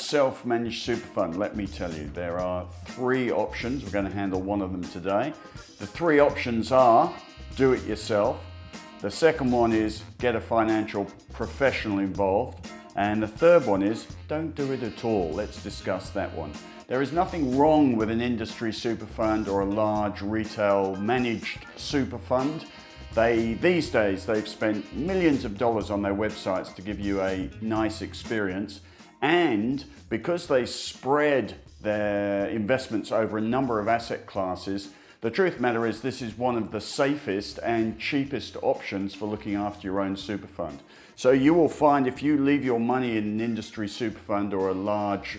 self-managed super fund, let me tell you, there are three options. We're going to handle one of them today. The three options are do it yourself. The second one is get a financial professional involved. And the third one is don't do it at all. Let's discuss that one. There is nothing wrong with an industry super fund or a large retail managed super fund. These days, they've spent millions of dollars on their websites to give you a nice experience. And because they spread their investments over a number of asset classes, the truth of the matter is this is one of the safest and cheapest options for looking after your own super fund. So you will find if you leave your money in an industry super fund or a large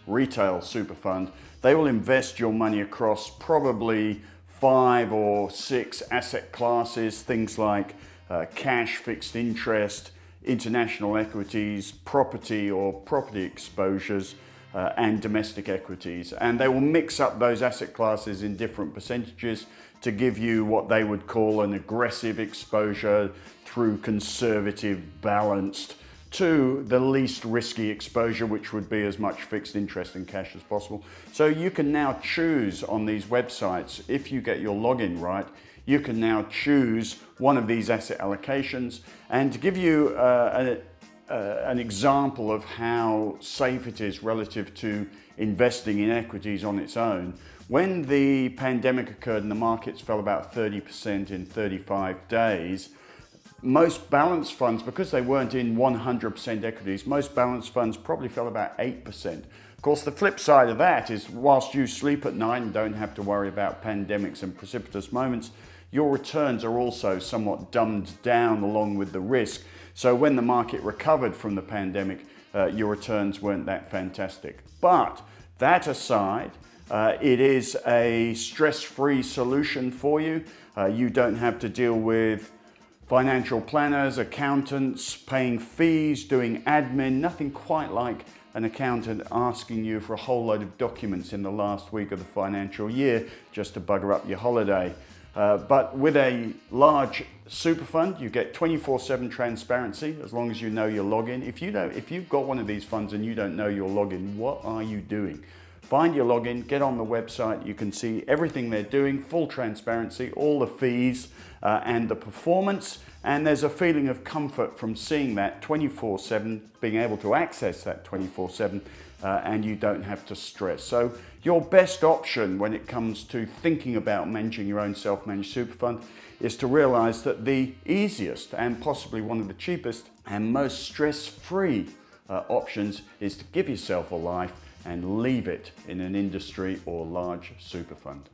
retail super fund, they will invest your money across probably 5 or 6 asset classes, things like cash, fixed interest, international equities, property or property exposures, and domestic equities. And they will mix up those asset classes in different percentages to give you what they would call an aggressive exposure through conservative, balanced, to the least risky exposure, which would be as much fixed interest and cash as possible. So you can now choose on these websites, if you get your login right, you can now choose one of these asset allocations. And to give you an example of how safe it is relative to investing in equities on its own, when the pandemic occurred and the markets fell about 30% in 35 days, most balanced funds, because they weren't in 100% equities, most balanced funds probably fell about 8%. Of course, the flip side of that is whilst you sleep at night and don't have to worry about pandemics and precipitous moments, your returns are also somewhat dumbed down along with the risk. So when the market recovered from the pandemic, your returns weren't that fantastic. But that aside, it is a stress-free solution for you. You don't have to deal with financial planners, accountants, paying fees, doing admin, nothing quite like an accountant asking you for a whole load of documents in the last week of the financial year just to bugger up your holiday. But with a large super fund, you get 24/7 transparency as long as you know your login. If you've got one of these funds and you don't know your login, what are you doing? Find your login, get on the website, you can see everything they're doing, full transparency, all the fees and the performance. And there's a feeling of comfort from seeing that 24/7, being able to access that 24/7, and you don't have to stress. So your best option when it comes to thinking about managing your own self-managed super fund is to realize that the easiest and possibly one of the cheapest and most stress-free options is to give yourself a life and leave it in an industry or large super fund.